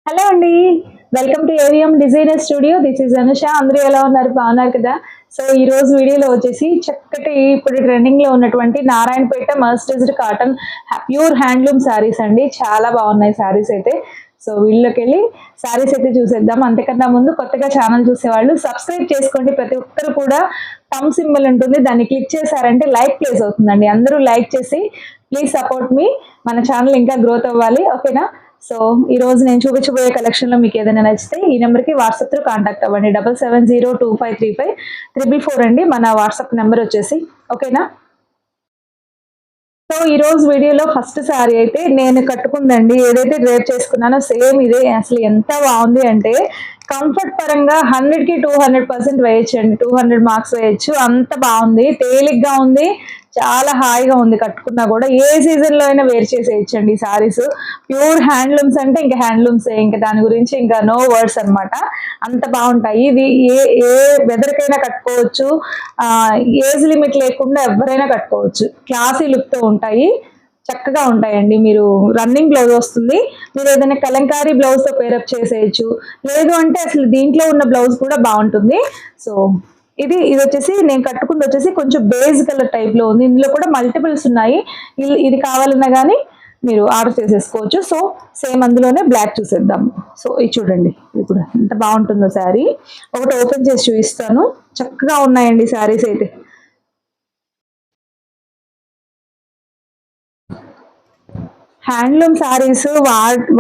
Hello అండి. Welcome to AVM designer studio. This is Anusha. అందరూ ఎలా ఉన్నారు? బాగున్నారు కదా? సో ఈ రోజు వీడియోలో వచ్చేసి చక్కటి ఇప్పుడు ట్రెండింగ్ లో ఉన్నటువంటి Narayanpet mercerised cotton pure handloom saris అండి. చాలా బాగున్నాయి శారీస్ అయితే. సో వీళ్ళకి వెళ్ళి శారీస్ అయితే చూసేద్దాం. అంతకన్నా ముందు కొత్తగా ఛానల్ చూసేవాళ్ళు సబ్స్క్రైబ్ చేసుకోండి. ప్రతి ఒక్కరు కూడా థమ్ సింబల్ ఉంటుంది, దాన్ని క్లిక్ చేశారంటే లైక్ ప్లేస్ అవుతుందండి. అందరూ లైక్ చేసి ప్లీజ్ సపోర్ట్ మీ. మన ఛానల్ ఇంకా గ్రోత్ అవ్వాలి, ఓకేనా? సో ఈ రోజు నేను చూపించబోయే కలెక్షన్ లో మీకు ఏదైనా నచ్చితే ఈ నెంబర్ కి వాట్సాప్ త్రూ కాంటాక్ట్ అవ్వండి. 7702535444 అండి మన వాట్సాప్ నెంబర్ వచ్చేసి, ఓకేనా? సో ఈ రోజు వీడియోలో ఫస్ట్ శారీ అయితే నేను కట్టుకుందండి. ఏదైతే డ్రేప్ చేసుకున్నానో సేమ్ ఇదే. అసలు ఎంత బాగుంది అంటే కంఫర్ట్ పరంగా 100కి 200% వేయచ్చు అండి. 200 మార్క్స్ వేయచ్చు, అంత బాగుంది. తేలిగ్గా ఉంది, చాలా హాయిగా ఉంది. కట్టుకున్నా కూడా ఏ సీజన్ లో అయినా వేర్ చేసేయచ్చండి. సారీస్ ప్యూర్ హ్యాండ్లూమ్స్ అంటే ఇంకా హ్యాండ్లూమ్స్, ఇంకా దాని గురించి ఇంకా నో వర్డ్స్ అనమాట. అంత బాగుంటాయి. ఇది ఏ ఏ వెదర్ కైనా కట్టుకోవచ్చు. ఏజ్ లిమిట్ లేకుండా ఎవరైనా కట్టుకోవచ్చు. క్లాసీ లుక్ తో ఉంటాయి, చక్కగా ఉంటాయండి. మీరు రన్నింగ్ బ్లౌజ్ వస్తుంది, మీరు ఏదైనా కలంకారీ బ్లౌజ్ తో పేరప్ చేసేయచ్చు. లేదు అంటే అసలు దీంట్లో ఉన్న బ్లౌజ్ కూడా బాగుంటుంది. సో ఇది వచ్చేసి నేను కట్టుకుంది వచ్చేసి కొంచెం బేజ్ కలర్ టైప్ లో ఉంది. ఇందులో కూడా మల్టిపుల్స్ ఉన్నాయి. ఇది కావాలన్నా కానీ మీరు ఆర్డర్ చేసేసుకోవచ్చు. సో సేమ్ అందులోనే బ్లాక్ చూసేద్దాం. సో ఇది చూడండి, ఇది కూడా ఎంత బాగుంటుందో శారీ. ఒకటి ఓపెన్ చేసి చూపిస్తాను. చక్కగా ఉన్నాయండి శారీస్ అయితే. హ్యాండ్లూమ్ శారీస్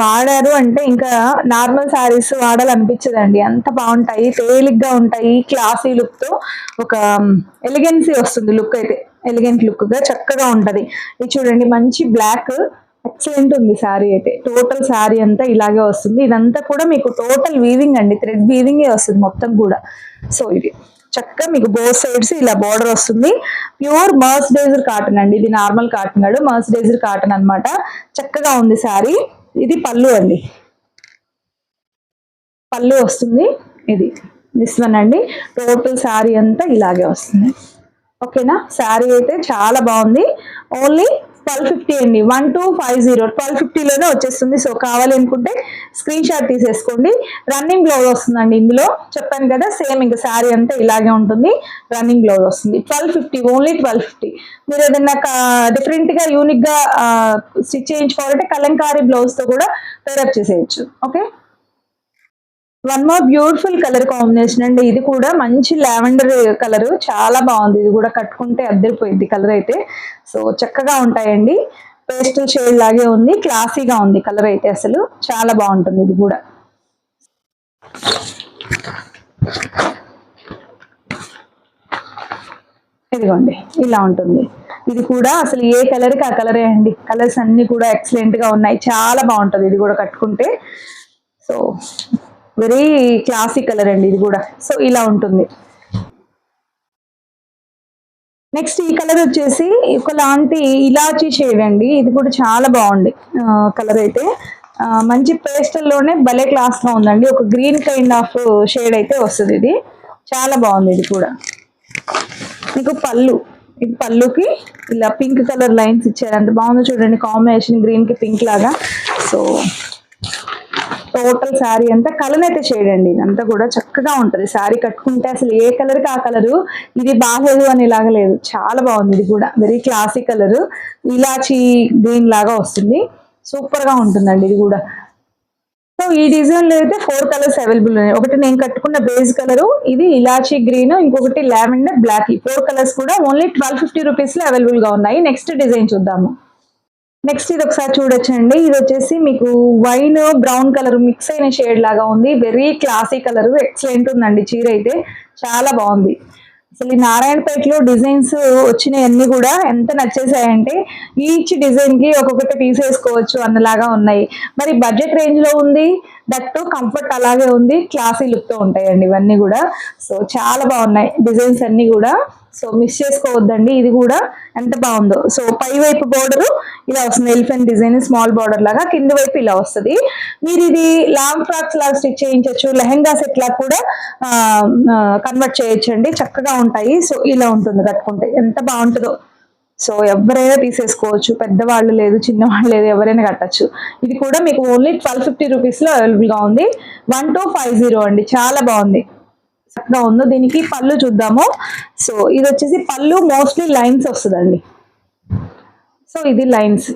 వాడారు అంటే ఇంకా నార్మల్ శారీస్ వాడాలనిపించదండి. అంత బాగుంటాయి, తేలిగ్గా ఉంటాయి, క్లాసీ లుక్ తో ఒక ఎలిగెన్సీ వస్తుంది. లుక్ అయితే ఎలిగెంట్ లుక్ గా చక్కగా ఉంటది. ఇది చూడండి, మంచి బ్లాక్, ఎక్సలెంట్ ఉంది శారీ అయితే. టోటల్ శారీ అంతా ఇలాగే వస్తుంది. ఇదంతా కూడా మీకు టోటల్ వీవింగ్ అండి, థ్రెడ్ వీవింగే వస్తుంది మొత్తం కూడా. సో ఇది చక్కగా మీకు బోత్ సైడ్స్ ఇలా బార్డర్ వస్తుంది. ప్యూర్ మర్సరైజ్డ్ కాటన్ అండి. ఇది నార్మల్ కాటన్ కాదు, మర్సరైజ్డ్ కాటన్ అన్నమాట. చక్కగా ఉంది శారీ. ఇది పళ్ళు అండి, పళ్ళు వస్తుంది. ఇది దిస్ వన్ అండి. టోటల్ శారీ అంతా ఇలాగే వస్తుంది, ఓకేనా? శారీ అయితే చాలా బాగుంది. ఓన్లీ 1250 అండి. 1250 1250లోనే వచ్చేస్తుంది. సో కావాలి అనుకుంటే స్క్రీన్ షాట్ తీసేసుకోండి. రన్నింగ్ బ్లౌజ్ వస్తుందండి ఇందులో. చెప్పాను కదా, సేమ్ ఇంకా శారీ అంతా ఇలాగే ఉంటుంది. రన్నింగ్ బ్లౌజ్ వస్తుంది. 1250, ఓన్లీ 1250. మీరు ఏదైనా డిఫరెంట్ గా యూనిక్ గా స్టిచ్ చేయించుకోవాలంటే కలంకారీ బ్లౌజ్ తో కూడా పేరప్ చేసేయచ్చు, okay? One more beautiful colour combination అండి. ఇది కూడా మంచి లావెండర్ కలర్, చాలా బాగుంది. ఇది కూడా కట్టుకుంటే అద్దరిపోయింది కలర్ అయితే. సో చక్కగా ఉంటాయండి. పేస్టల్ షేడ్ లాగే ఉంది, క్లాసీగా ఉంది కలర్ అయితే. అసలు చాలా బాగుంటుంది ఇది కూడా. ఇదిగోండి, ఇలా ఉంటుంది. ఇది కూడా అసలు ఏ కలర్ కి ఆ కలరే అండి. కలర్స్ అన్ని కూడా ఎక్సలెంట్ గా ఉన్నాయి, చాలా బాగుంటుంది ఇది కూడా కట్టుకుంటే. సో వెరీ క్లాసీ కలర్ అండి ఇది కూడా. సో ఇలా ఉంటుంది. నెక్స్ట్ ఈ కలర్ వచ్చేసి ఒకలాంటి ఇలాచీ షేడ్ అండి. ఇది కూడా చాలా బాగుంది కలర్ అయితే. మంచి పేస్టల్లోనే భలే క్లాస్ గా ఉందండి. ఒక గ్రీన్ కైండ్ ఆఫ్ షేడ్ అయితే వస్తుంది. ఇది చాలా బాగుంది. ఇది కూడా మీకు పళ్ళు, ఇది పళ్ళుకి ఇలా పింక్ కలర్ లైన్స్ ఇచ్చారు, అంత బాగుంది చూడండి కాంబినేషన్, గ్రీన్ కి పింక్ లాగా. సో టోటల్ శారీ అంతా కలనైతే షేడ్ అండి. ఇదంతా కూడా చక్కగా ఉంటది శారీ కట్టుకుంటే. అసలు ఏ కలర్ కి ఆ కలరు. ఇది బాగలేదు అని ఇలాగ లేదు, చాలా బాగుంది. ఇది కూడా వెరీ క్లాసిక్ కలర్, ఇలాచి గ్రీన్ లాగా వస్తుంది. సూపర్ గా ఉంటుందండి ఇది కూడా. సో ఈ డిజైన్ లో అయితే 4 కలర్స్ అవైలబుల్ ఉన్నాయి. ఒకటి నేను కట్టుకున్న బేస్ కలర్, ఇది ఇలాచి గ్రీన్, ఇంకొకటి లావెండర్ బ్లాక్. ఈ 4 కలర్స్ కూడా ఓన్లీ 1250 రూపీస్ లో అవైలబుల్ గా ఉన్నాయి. నెక్స్ట్ డిజైన్ చూద్దాము. నెక్స్ట్ ఇది ఒకసారి చూడొచ్చండి. ఇది వచ్చేసి మీకు వైన్ బ్రౌన్ కలర్ మిక్స్ అయిన షేడ్ లాగా ఉంది. వెరీ క్లాసీ కలర్, ఎక్సలెంట్ ఉందండి చీర అయితే. చాలా బాగుంది. అసలు ఈ నారాయణపేటలో డిజైన్స్ వచ్చినవన్నీ కూడా ఎంత నచ్చేసాయంటే ఈచ్ డిజైన్ కి ఒక్కొక్కటి తీసేసుకోవచ్చు అన్నలాగా ఉన్నాయి. మరి బడ్జెట్ రేంజ్ లో ఉంది, దట్ కంఫర్ట్ అలాగే ఉంది, క్లాసీ లుక్ తో ఉంటాయండి ఇవన్నీ కూడా. సో చాలా బాగున్నాయి డిజైన్స్ అన్ని కూడా. సో మిస్ చేసుకోవద్దండి. ఇది కూడా ఎంత బాగుందో. సో పై వైపు బోర్డర్ ఇలా వస్తుంది, ఎలిఫెంట్ డిజైన్ స్మాల్ బార్డర్ లాగా. కింద వైపు ఇలా వస్తుంది. మీరు ఇది లాంగ్ ఫ్రాక్స్ లాగా స్టిచ్ చేయించవచ్చు, లెహెంగా సెట్ లాగా కూడా కన్వర్ట్ చేయొచ్చు అండి. చక్కగా ఉంటాయి. సో ఇలా ఉంటుంది కట్టుకుంటే, ఎంత బాగుంటుందో. సో ఎవరైనా తీసేసుకోవచ్చు, పెద్దవాళ్ళు లేదు చిన్నవాళ్ళు లేదు ఎవరైనా కట్టచ్చు. ఇది కూడా మీకు ఓన్లీ 1250 రూపీస్లో అవైలబుల్గా ఉంది. 1250 అండి, చాలా బాగుంది, చక్కగా ఉందో. దీనికి పళ్ళు చూద్దాము. సో ఇది వచ్చేసి పళ్ళు మోస్ట్లీ లైన్స్ వస్తుందండి. సో ఇది లైన్స్,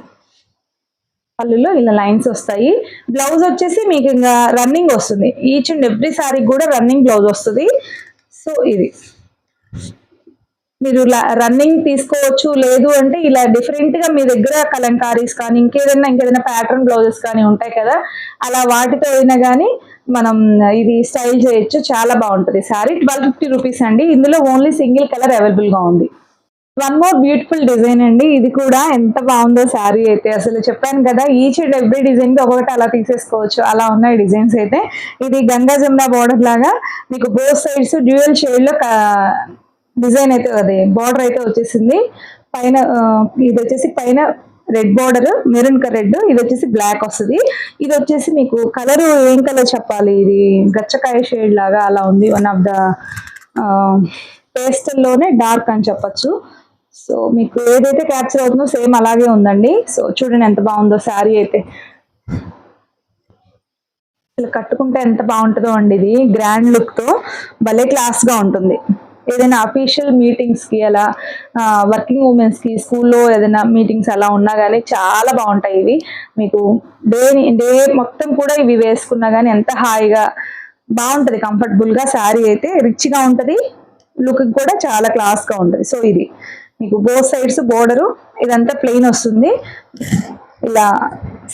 పళ్ళులో ఇలా లైన్స్ వస్తాయి. బ్లౌజ్ వచ్చేసి మీకు ఇంకా రన్నింగ్ వస్తుంది, ఈచ్ అండ్ ఎవ్రీ సారీ కూడా రన్నింగ్ బ్లౌజ్ వస్తుంది. సో ఇది మీరు రన్నింగ్ తీసుకోవచ్చు, లేదు అంటే ఇలా డిఫరెంట్ గా మీ దగ్గర కలంకారీస్ కానీ ఇంకేదైనా ప్యాటర్న్ బ్లౌజెస్ కానీ ఉంటాయి కదా, అలా వాటితో అయినా కానీ మనం ఇది స్టైల్ చేయొచ్చు, చాలా బాగుంటుంది. శారీ 1250 రూపీస్ అండి. ఇందులో ఓన్లీ సింగిల్ కలర్ అవైలబుల్ గా ఉంది. వన్ మోర్ బ్యూటిఫుల్ డిజైన్ అండి, ఇది కూడా ఎంత బాగుందో శారీ అయితే. అసలు చెప్పాను కదా, ఈచ్ అండ్ ఎవ్రీ డిజైన్ కి ఒకటి అలా తీసేసుకోవచ్చు, అలా ఉన్నాయి డిజైన్స్ అయితే. ఇది గంగా జమున బోర్డర్ లాగా మీకు బోత్ సైడ్స్ డ్యూయల్ షేడ్ లో డిజైన్ అయితే, అది బార్డర్ అయితే వచ్చేసింది. పైన ఇది వచ్చేసి పైన రెడ్ బార్డర్, మెరూన్ రెడ్, ఇది వచ్చేసి బ్లాక్ వస్తుంది. ఇది వచ్చేసి మీకు కలర్ ఏం కలర్ చెప్పాలి, ఇది గచ్చకాయ షేడ్ లాగా అలా ఉంది. వన్ ఆఫ్ ద పేస్టల్లోనే డార్క్ అని చెప్పచ్చు. సో మీకు ఏదైతే క్యాప్చర్ అవుతుందో సేమ్ అలాగే ఉందండి. సో చూడండి ఎంత బాగుందో శారీ అయితే. అసలు కట్టుకుంటే ఎంత బాగుంటుందో అండి, ఇది గ్రాండ్ లుక్ తో భలే క్లాస్ గా ఉంటుంది. ఏదైనా అఫీషియల్ మీటింగ్స్ కి అలా, వర్కింగ్ ఉమెన్స్ కి స్కూల్లో ఏదైనా మీటింగ్స్ అలా ఉన్నా కానీ చాలా బాగుంటాయి ఇవి. మీకు డే మొత్తం కూడా ఇవి వేసుకున్నా కానీ ఎంత హాయిగా బాగుంటది, కంఫర్టబుల్ గా. శారీ అయితే రిచ్ గా ఉంటది, లుక్ కూడా చాలా క్లాస్ గా ఉంటది. సో ఇది మీకు బోత్ సైడ్స్ బోర్డరు, ఇదంతా ప్లెయిన్ వస్తుంది. ఇలా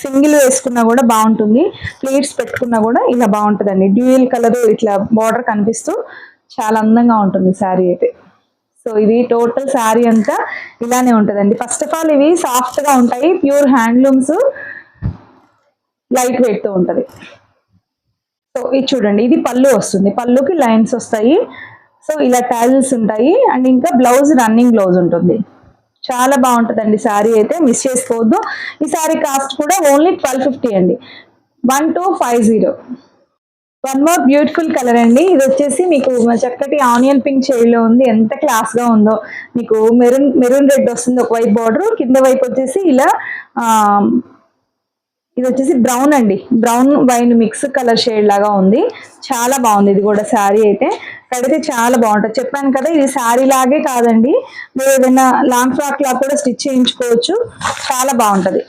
సింగిల్ వేసుకున్నా కూడా బాగుంటుంది, ప్లేట్స్ పెట్టుకున్నా కూడా ఇలా బాగుంటుందండి. డ్యూయల్ కలర్ ఇట్లా బార్డర్ కనిపిస్తూ చాలా అందంగా ఉంటుంది శారీ అయితే. సో ఇది టోటల్ శారీ అంతా ఇలానే ఉంటుందండి. ఫస్ట్ ఆఫ్ ఆల్ ఇవి సాఫ్ట్ గా ఉంటాయి, ప్యూర్ హ్యాండ్లూమ్స్, లైట్ వెయిట్ తో ఉంటది. సో ఇది చూడండి, ఇది పళ్ళు వస్తుంది, పళ్ళుకి లైన్స్ వస్తాయి. సో ఇలా టాజిల్స్ ఉంటాయి, అండ్ ఇంకా బ్లౌజ్ రన్నింగ్ బ్లౌజ్ ఉంటుంది. చాలా బాగుంటుందండి శారీ అయితే, మిస్ చేసుకోవద్దు. ఈ శారీ కాస్ట్ కూడా ఓన్లీ 1250 అండి, 1250. వన్ మోర్ బ్యూటిఫుల్ కలర్ అండి, ఇది వచ్చేసి మీకు చక్కటి ఆనియన్ పింక్ షేడ్ లో ఉంది, ఎంత క్లాస్ గా ఉందో. మీకు మెరూన్ రెడ్ వస్తుంది ఒక వైపు బార్డర్, కింద వైపు వచ్చేసి ఇలా ఇది వచ్చేసి బ్రౌన్ అండి, brown wine mix colour shade లాగా ఉంది. చాలా బాగుంది ఇది కూడా శారీ అయితే, కడితే చాలా బాగుంటుంది. చెప్పాను కదా, ఇది శారీ లాగే కాదండి, మీరు ఏదైనా లాంగ్ ఫ్రాక్ లా కూడా స్టిచ్ చేయించుకోవచ్చు, చాలా బాగుంటది.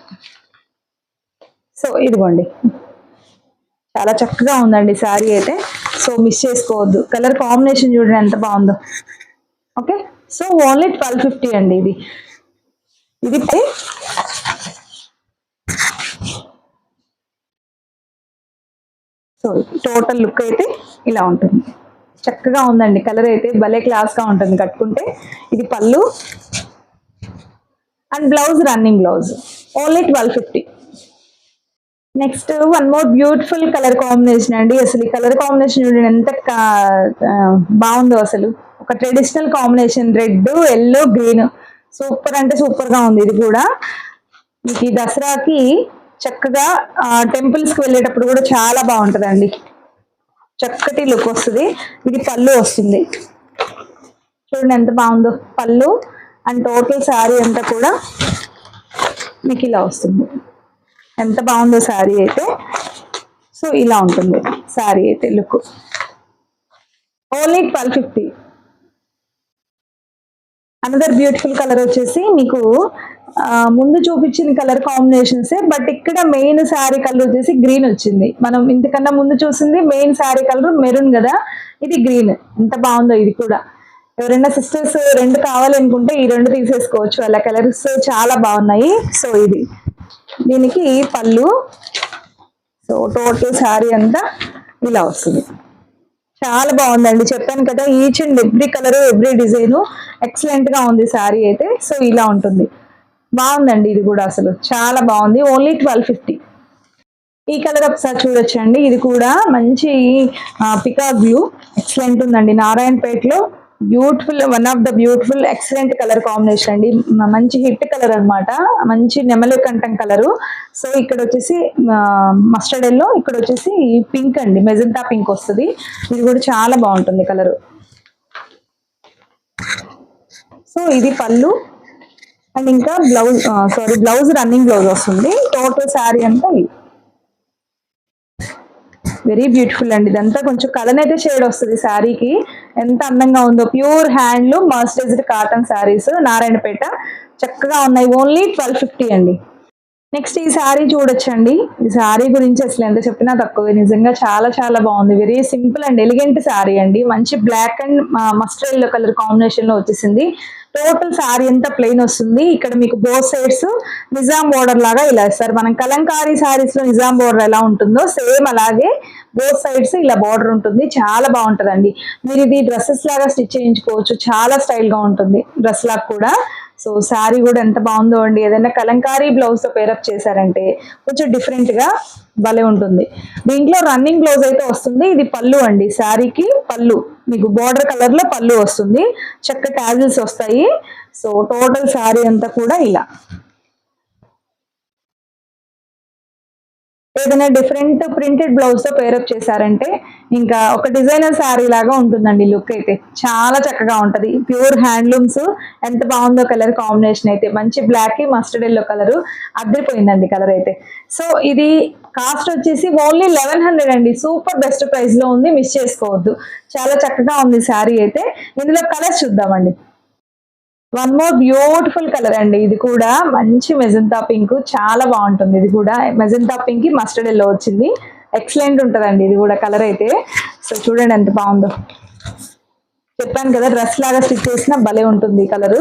సో ఇదిగోండి, చాలా చక్కగా ఉందండి శారీ అయితే. సో మిస్ చేసుకోవద్దు, కలర్ కాంబినేషన్ చూడండి ఎంత బాగుందో. ఓకే, సో ఓన్లీ 1250 అండి. ఇది సో టోటల్ లుక్ అయితే ఇలా ఉంటుంది, చక్కగా ఉందండి. కలర్ అయితే భలే క్లాస్ గా ఉంటుంది కట్టుకుంటే. ఇది పళ్ళు and blouse running blouse, only 1250. Next one more beautiful colour combination అండి. అసలు ఈ కలర్ కాంబినేషన్ చూడండి ఎంత బాగుందో. అసలు ఒక traditional combination, red yellow green, super అంటే సూపర్ గా ఉంది. ఇది కూడా మీకు ఈ దసరాకి చక్కగా టెంపుల్స్ కి వెళ్ళేటప్పుడు కూడా చాలా బాగుంటుందండి, చక్కటి లుక్ వస్తుంది. ఇది పళ్ళు వస్తుంది, చూడండి ఎంత బాగుందో పళ్ళు. అండ్ టోటల్ శారీ అంతా కూడా మీకు ఇలా వస్తుంది, ఎంత బాగుందో శారీ అయితే. సో ఇలా ఉంటుంది శారీ అయితే look, only 1250. Another beautiful colour వచ్చేసి మీకు ముందు చూపించిన కలర్ కాంబినేషన్సే, బట్ ఇక్కడ మెయిన్ శారీ కలర్ వచ్చేసి గ్రీన్ వచ్చింది. మనం ఇంతకన్నా ముందు చూసింది మెయిన్ శారీ కలర్ మెరూన్ కదా, ఇది గ్రీన్. ఎంత బాగుందో ఇది కూడా. ఎవరైనా సిస్టర్స్ రెండు కావాలనుకుంటే ఈ రెండు తీసేసుకోవచ్చు, అలా కలర్స్ చాలా బాగున్నాయి. సో ఇది దీనికి పళ్ళు. సో టోటల్ శారీ అంతా ఇలా వస్తుంది, చాలా బాగుందండి. చెప్పాను కదా, each and every colour every design excellent గా ఉంది శారీ అయితే. సో ఇలా ఉంటుంది, బాగుందండి ఇది కూడా, అసలు చాలా బాగుంది. ఓన్లీ 1250. ఈ కలర్ ఒకసారి చూడొచ్చండి, ఇది కూడా మంచి పికాక్ బ్లూ, ఎక్సలెంట్ ఉందండి. నారాయణపేటలో beautiful, one of the beautiful excellent colour combination అండి. మంచి హిట్ కలర్ అనమాట, మంచి నెమలి కంఠం కలరు. సో ఇక్కడ వచ్చేసి మస్టర్డ్ ఎల్లో, ఇక్కడ వచ్చేసి పింక్ అండి, మెజంతా పింక్ వస్తుంది. ఇది కూడా చాలా బాగుంటుంది కలరు. సో ఇది పళ్ళు అండ్ ఇంకా బ్లౌజ్ రన్నింగ్ బ్లౌజ్ వస్తుంది. టోటల్ శారీ అంతా వెరీ బ్యూటిఫుల్ అండి. ఇదంతా కొంచెం కలర్ అయితే షేడ్ వస్తుంది శారీకి. ఎంత అందంగా ఉందో. Pure handloom mercerised cotton saris Narayanpet. చక్కగా ఉన్నాయి. ఓన్లీ 1250 అండి. నెక్స్ట్ ఈ శారీ చూడొచ్చండి. ఈ శారీ గురించి అసలు ఎంత చెప్పినా తక్కువే. నిజంగా చాలా చాలా బాగుంది. Very simple and elegant sari అండి. మంచి black and mustard yellow colour combination లో వచ్చేసింది. టోటల్ శారీ అంతా ప్లెయిన్ వస్తుంది. ఇక్కడ మీకు బోత్ సైడ్స్ నిజాం బోర్డర్ లాగా ఇలా ఇస్తారు. మనం కలంకారీ శారీస్ లో నిజాం బోర్డర్ ఎలా ఉంటుందో సేమ్ అలాగే బోత్ సైడ్స్ ఇలా బోర్డర్ ఉంటుంది. చాలా బాగుంటదండి. మీరు ఇది డ్రెస్సెస్ లాగా స్టిచ్ చేయించుకోవచ్చు. చాలా స్టైల్ గా ఉంటుంది డ్రెస్ లాగా కూడా. సో శారీ కూడా ఎంత బాగుందో అండి. ఏదైనా కలంకారీ బ్లౌజ్ తో పేరప్ చేశారంటే కొంచెం డిఫరెంట్ గా భలే ఉంటుంది. దీంట్లో రన్నింగ్ బ్లౌజ్ అయితే వస్తుంది. ఇది పళ్ళు అండి. శారీకి పళ్ళు మీకు బోర్డర్ కలర్ లో పళ్ళు వస్తుంది. చక్క టాజిల్స్ వస్తాయి. సో టోటల్ శారీ అంతా కూడా ఇలా. ఏదైనా డిఫరెంట్ ప్రింటెడ్ బ్లౌజ్ తో పేరప్ చేశారంటే ఇంకా ఒక డిజైనర్ శారీ లాగా ఉంటుందండి. లుక్ అయితే చాలా చక్కగా ఉంటది. Pure handlooms. ఎంత బాగుందో కలర్ కాంబినేషన్ అయితే. మంచి బ్లాక్ కి మస్టర్డ్ ఎల్లో కలర్ అదిరిపోయిందండి కలర్ అయితే. సో ఇది కాస్ట్ వచ్చేసి ఓన్లీ 1100 అండి. సూపర్ బెస్ట్ ప్రైస్ లో ఉంది. మిస్ చేసుకోవద్దు. చాలా చక్కగా ఉంది శారీ అయితే. ఇందులో కలర్స్ చూద్దామండి. వన్ మోర్ బ్యూటిఫుల్ కలర్ అండి. ఇది కూడా మంచి మెజంతా పింక్. చాలా బాగుంటుంది. ఇది కూడా మెజంతా పింక్ కి మస్టర్డ్ ఎల్లో వచ్చింది. ఎక్సలెంట్ ఉంటుందండి ఇది కూడా కలర్ అయితే. సో చూడండి ఎంత బాగుందో. చెప్పాను కదా డ్రెస్ లాగా స్టిచ్ చేసిన భలే ఉంటుంది కలర్.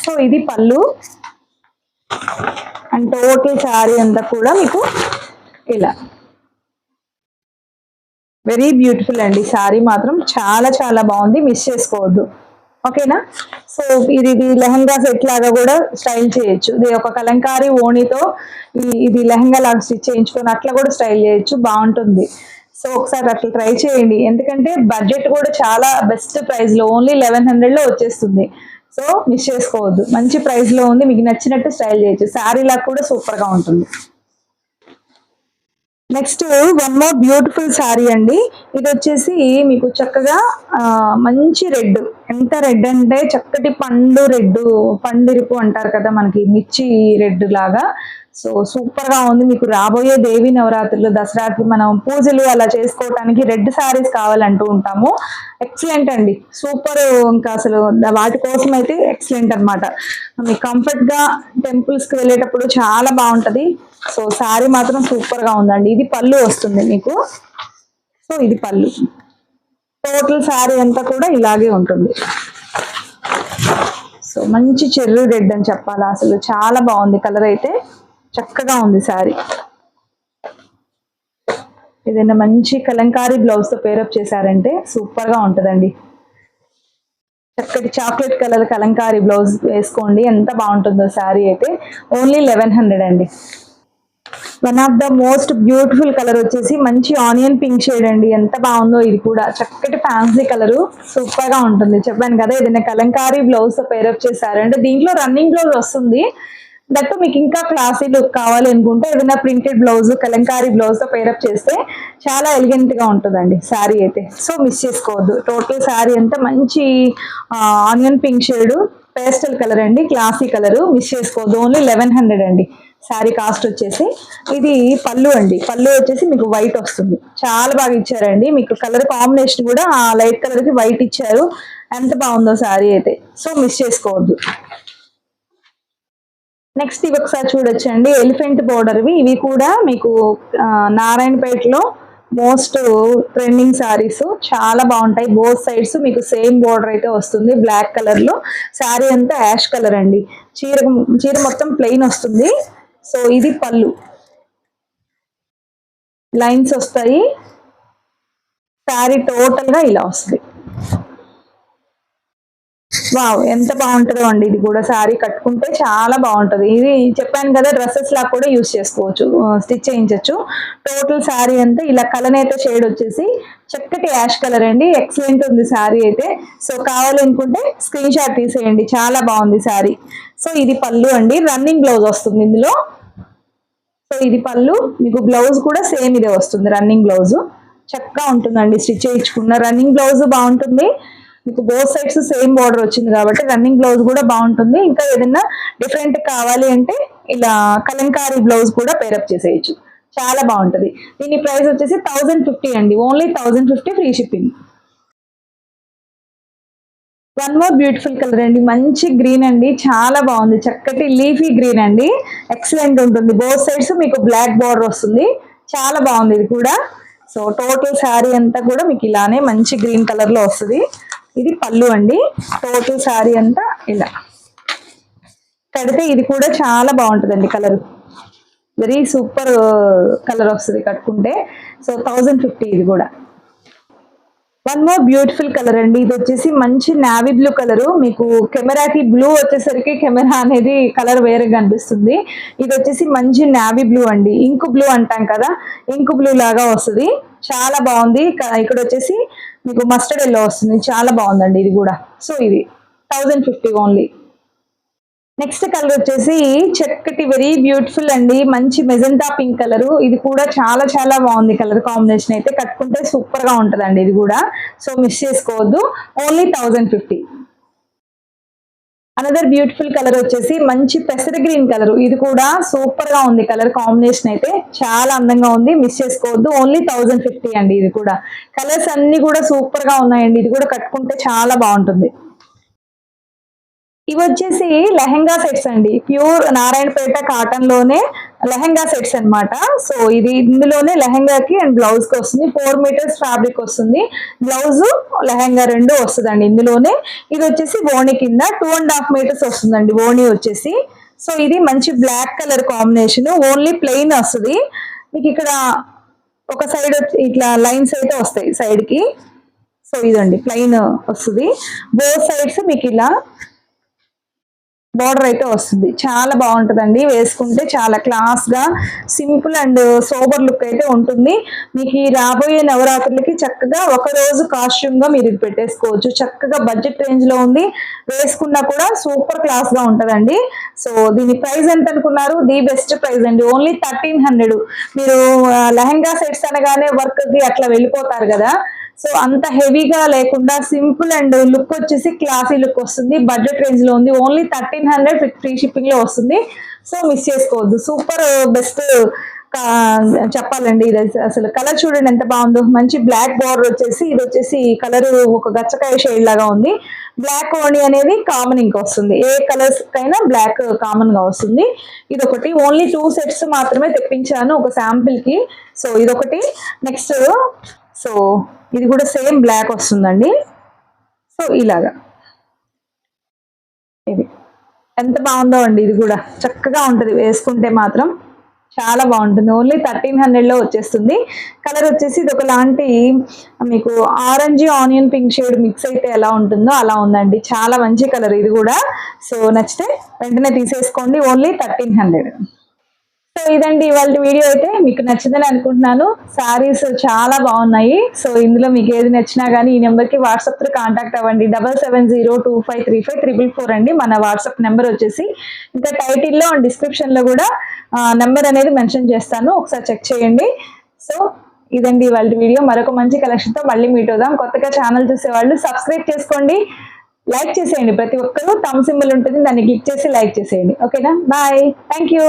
సో ఇది పళ్ళు అండ్ టోటల్ శారీ అంతా కూడా మీకు ఇలా వెరీ బ్యూటిఫుల్ అండి. శారీ మాత్రం చాలా చాలా బాగుంది. మిస్ చేసుకోవద్దు. ఓకేనా. సో ఇది లెహంగా సెట్ లాగా కూడా స్టైల్ చేయొచ్చు. ఇది ఒక కలంకారీ ఓణితో ఇది లెహంగా లాగా స్టిచ్ చేయించుకొని అట్లా కూడా స్టైల్ చేయొచ్చు. బాగుంటుంది. సో ఒకసారి అట్లా ట్రై చేయండి. ఎందుకంటే బడ్జెట్ కూడా చాలా బెస్ట్ ప్రైస్ లో ఓన్లీ 1100 లో వచ్చేస్తుంది. సో మిస్ చేసుకోవద్దు. మంచి ప్రైస్ లో ఉంది. మీకు నచ్చినట్టు స్టైల్ చేయొచ్చు. శారీ లాగా కూడా సూపర్ గా ఉంటుంది. Next one more beautiful sari అండి. ఇది వచ్చేసి మీకు చక్కగా మంచి రెడ్. ఎంత రెడ్ అంటే చక్కటి పండు రెడ్, పండిరుపు అంటారు కదా మనకి, మిర్చి రెడ్ లాగా. సో సూపర్ గా ఉంది. మీకు రాబోయే దేవి నవరాత్రులు దసరాకి మనం పూజలు అలా చేసుకోవటానికి రెడ్ శారీస్ కావాలంటూ ఉంటాము. ఎక్సలెంట్ అండి. సూపర్. ఇంకా అసలు వాటి కోసం అయితే ఎక్సలెంట్ అనమాట. మీకు కంఫర్ట్ గా టెంపుల్స్ కి వెళ్ళేటప్పుడు చాలా బాగుంటది. సో శారీ మాత్రం సూపర్ గా ఉందండి. ఇది పళ్ళు వస్తుంది మీకు. సో ఇది పళ్ళు. టోటల్ శారీ అంతా కూడా ఇలాగే ఉంటుంది. సో మంచి చెర్రీ రెడ్ అని చెప్పాలా. అసలు చాలా బాగుంది కలర్ అయితే. చక్కగా ఉంది శారీ. ఏదైనా మంచి కలంకారీ బ్లౌజ్ తో పేరప్ చేశారంటే సూపర్ గా ఉంటదండి. చక్కటి చాక్లెట్ కలర్ కలంకారీ బ్లౌజ్ వేసుకోండి. ఎంత బాగుంటుందో శారీ అయితే. ఓన్లీ 1100 అండి. One of the most beautiful colour వచ్చేసి మంచి ఆనియన్ పింక్ షేడ్ అండి. ఎంత బాగుందో ఇది కూడా. చక్కటి ఫ్యాన్సీ కలర్. సూపర్ గా ఉంటుంది. చెప్పాను కదా ఏదైనా కలంకారీ బ్లౌజ్ తో పేరప్ చేశారంటే దీంట్లో రన్నింగ్ బ్లౌజ్ వస్తుంది. దట్టు మీకు ఇంకా క్లాసీ లుక్ కావాలి అనుకుంటే ఏదైనా ప్రింటెడ్ బ్లౌజ్ కలంకారీ బ్లౌజ్ తో పేరప్ చేస్తే చాలా ఎలిగెంట్ గా ఉంటుందండి శారీ అయితే. సో మిస్ చేసుకోవద్దు. టోటల్ శారీ అంతా మంచి onion pink shade pastel colour అండి. Classy colour. మిస్ చేసుకోవద్దు. ఓన్లీ 1100 అండి శారీ కాస్ట్ వచ్చేసి. ఇది పళ్ళు అండి. పళ్ళు వచ్చేసి మీకు వైట్ వస్తుంది. చాలా బాగా ఇచ్చారండి. మీకు కలర్ కాంబినేషన్ కూడా ఆ లైట్ కలర్ కి వైట్ ఇచ్చారు. ఎంత బాగుందో శారీ అయితే. సో మిస్ చేసుకోవద్దు. నెక్స్ట్ ఇవి ఒకసారి చూడొచ్చండి. ఎలిఫెంట్ బోర్డర్వి. ఇవి కూడా మీకు నారాయణపేటలో మోస్ట్ ట్రెండింగ్ శారీస్. చాలా బాగుంటాయి. బోత్ సైడ్స్ మీకు సేమ్ బోర్డర్ అయితే వస్తుంది. బ్లాక్ కలర్ లో. శారీ అంతా యాష్ కలర్ అండి. చీర మొత్తం ప్లెయిన్ వస్తుంది. సో ఇది పళ్ళు. లైన్స్ వస్తాయి. శారీ టోటల్ గా ఇలా వస్తుంది. వావ్ ఎంత బాగుంటుందో అండి. ఇది కూడా శారీ కట్టుకుంటే చాలా బాగుంటది. ఇది చెప్పాను కదా డ్రెస్సెస్ లా కూడా యూస్ చేసుకోవచ్చు. స్టిచ్ చేయించవచ్చు. టోటల్ శారీ అంతా ఇలా కలనేత షేడ్ వచ్చేసి చక్కటి యాష్ కలర్ అండి. ఎక్సలెంట్ ఉంది శారీ అయితే. సో కావాలనుకుంటే స్క్రీన్ షాట్ తీసేయండి. చాలా బాగుంది శారీ. సో ఇది పళ్ళు అండి. రన్నింగ్ బ్లౌజ్ వస్తుంది ఇందులో. సో ఇది పళ్ళు. మీకు బ్లౌజ్ కూడా సేమ్ ఇదే వస్తుంది. రన్నింగ్ బ్లౌజ్ చక్కగా ఉంటుందండి. స్టిచ్ చేయించుకున్న రన్నింగ్ బ్లౌజ్ బాగుంటుంది. మీకు బోత్ సైడ్స్ సేమ్ బార్డర్ వచ్చింది కాబట్టి రన్నింగ్ బ్లౌజ్ కూడా బాగుంటుంది. ఇంకా ఏదైనా డిఫరెంట్ కావాలి అంటే ఇలా కలంకారీ బ్లౌజ్ కూడా పేరప్ చేసేయచ్చు, చాలా బాగుంటది. దీని ప్రైస్ వచ్చేసి 1050 అండి, only 1050 free shipping. One more beautiful colour అండి, మంచి గ్రీన్ అండి, చాలా బాగుంది, చక్కటి లీఫీ గ్రీన్ అండి, ఎక్సలెంట్ ఉంటుంది. బోత్ సైడ్స్ మీకు బ్లాక్ బార్డర్ వస్తుంది, చాలా బాగుంది ఇది కూడా. సో టోటల్ శారీ అంతా కూడా మీకు ఇలానే మంచి గ్రీన్ కలర్ లో వస్తుంది. ఇది పళ్ళు అండి, టోటల్ శారీ అంతా ఇలా కడితే ఇది కూడా చాలా బాగుంటుందండి. కలర్ వెరీ సూపర్ కలర్ వస్తుంది కట్టుకుంటే. సో 1050 ఇది కూడా. వన్ మోర్ బ్యూటిఫుల్ కలర్ అండి, ఇది వచ్చేసి మంచి నావీ బ్లూ కలర్. మీకు కెమెరాకి బ్లూ వచ్చేసరికి కెమెరా అనేది కలర్ వేరేగా కనిపిస్తుంది. ఇది వచ్చేసి మంచి నావీ బ్లూ అండి, ఇంక్ బ్లూ అంటాం కదా, ఇంక్ బ్లూ లాగా వస్తుంది, చాలా బాగుంది. ఇక్కడ వచ్చేసి మీకు మస్టర్డ్ ఎల్లో వస్తుంది, చాలా బాగుందండి ఇది కూడా. సో ఇది 1050 ఓన్లీ. నెక్స్ట్ కలర్ వచ్చేసి చక్కటి వెరీ బ్యూటిఫుల్ అండి, మంచి మెజెంటా పింక్ కలర్. ఇది కూడా చాలా చాలా బాగుంది కలర్ కాంబినేషన్, అయితే కట్టుకుంటే సూపర్ గా ఉంటదండి ఇది కూడా. సో మిస్ చేసుకోవద్దు, ఓన్లీ 1050. అనదర్ బ్యూటిఫుల్ కలర్ వచ్చేసి మంచి పెసర గ్రీన్ కలర్. ఇది కూడా సూపర్ గా ఉంది కలర్ కాంబినేషన్, అయితే చాలా అందంగా ఉంది, మిస్ చేసుకోవద్దు, ఓన్లీ 1050 అండి. ఇది కూడా కలర్స్ అన్ని కూడా సూపర్ గా ఉన్నాయండి, ఇది కూడా కట్టుకుంటే చాలా బాగుంటుంది. ఇవి వచ్చేసి లెహెంగా సెట్స్ అండి, ప్యూర్ నారాయణపేట కాటన్ లోనే లెహెంగా సెట్స్ అన్నమాట. సో ఇది ఇందులోనే లెహెంగాకి అండ్ బ్లౌజ్ కి వస్తుంది, 4 మీటర్స్ ఫ్యాబ్రిక్ వస్తుంది, బ్లౌజ్ లెహెంగా రెండు వస్తుందండి ఇందులోనే. ఇది వచ్చేసి ఓణి కింద 2.5 మీటర్స్ వస్తుందండి ఓణి వచ్చేసి. సో ఇది మంచి black colour combination, only plain వస్తుంది మీకు. ఇక్కడ ఒక సైడ్ ఇట్లా లైన్స్ అయితే వస్తాయి సైడ్ కి. సో ఇదండి ప్లెయిన్ వస్తుంది, బోత్ సైడ్స్ మీకు ఇలా బార్డర్ అయితే వస్తుంది, చాలా బాగుంటుందండి. వేసుకుంటే చాలా క్లాస్ గా సింపుల్ అండ్ సోబర్ లుక్ అయితే ఉంటుంది. మీకు ఈ రాబోయే నవరాత్రులకి చక్కగా ఒక రోజు కాస్ట్యూమ్ గా మీరు ఇది పెట్టేసుకోవచ్చు, చక్కగా బడ్జెట్ రేంజ్ లో ఉంది, వేసుకున్నా కూడా సూపర్ క్లాస్ గా ఉంటదండి. సో దీని ప్రైస్ ఎంత అనుకున్నారు? ది బెస్ట్ ప్రైస్ అండి, ఓన్లీ 1300. మీరు లెహంగా సెట్స్ అనగానే వర్క్ కి అట్లా వెళ్ళిపోతారు కదా, సో అంత హెవీగా లేకుండా సింపుల్ అండ్ లుక్ వచ్చేసి క్లాసీ లుక్ వస్తుంది, బడ్జెట్ రేంజ్ లో ఉంది, ఓన్లీ 1300 ఫ్రీ షిప్పింగ్ లో వస్తుంది. సో మిస్ చేసుకోవద్దు, సూపర్ బెస్ట్ చెప్పాలండి. ఇది అసలు కలర్ చూడండి ఎంత బాగుందో, మంచి బ్లాక్ బార్డర్ వచ్చేసి, ఇది వచ్చేసి కలర్ ఒక గచ్చకాయ షేడ్ లాగా ఉంది. బ్లాక్ ఓణి అనేది కామన్ ఇంకా వస్తుంది, ఏ కలర్స్ కైనా బ్లాక్ కామన్ గా వస్తుంది. ఇది ఒకటి, ఓన్లీ 2 సెట్స్ మాత్రమే తెప్పించాను ఒక శాంపిల్ కి. సో ఇదొకటి. నెక్స్ట్ సో ఇది కూడా సేమ్ బ్లాక్ వస్తుందండి. సో ఇలాగా ఇది ఎంత బాగుందో అండి, ఇది కూడా చక్కగా ఉంటుంది, వేసుకుంటే మాత్రం చాలా బాగుంటుంది, ఓన్లీ 1300 లో వచ్చేస్తుంది. కలర్ వచ్చేసి ఇది ఒకలాంటి మీకు orange onion pink shade mix అయితే ఎలా ఉంటుందో అలా ఉందండి, చాలా మంచి కలర్ ఇది కూడా. సో నచ్చితే వెంటనే తీసేసుకోండి, ఓన్లీ 1300. సో ఇదండి ఇవాళ వీడియో, అయితే మీకు నచ్చిందని అనుకుంటున్నాను. సారీస్ చాలా బాగున్నాయి. సో ఇందులో మీకు ఏది నచ్చినా కానీ ఈ నెంబర్కి వాట్సాప్ తో కాంటాక్ట్ అవ్వండి, 7702535444 అండి మన వాట్సాప్ నెంబర్ వచ్చేసి. ఇంకా టైటిల్లో అండ్ డిస్క్రిప్షన్లో కూడా నెంబర్ అనేది మెన్షన్ చేస్తాను, ఒకసారి చెక్ చేయండి. సో ఇదండి ఇవాళ వీడియో, మరొక మంచి కలెక్షన్తో మళ్ళీ మీట్ అవుదాం. కొత్తగా ఛానల్ చూసేవాళ్ళు సబ్స్క్రైబ్ చేసుకోండి, లైక్ చేసేయండి, ప్రతి ఒక్కరూ థంబ్ సింబల్ ఉంటుంది దాన్ని క్లిక్ చేసి లైక్ చేసేయండి. ఓకేనా, బాయ్, థ్యాంక్ యూ.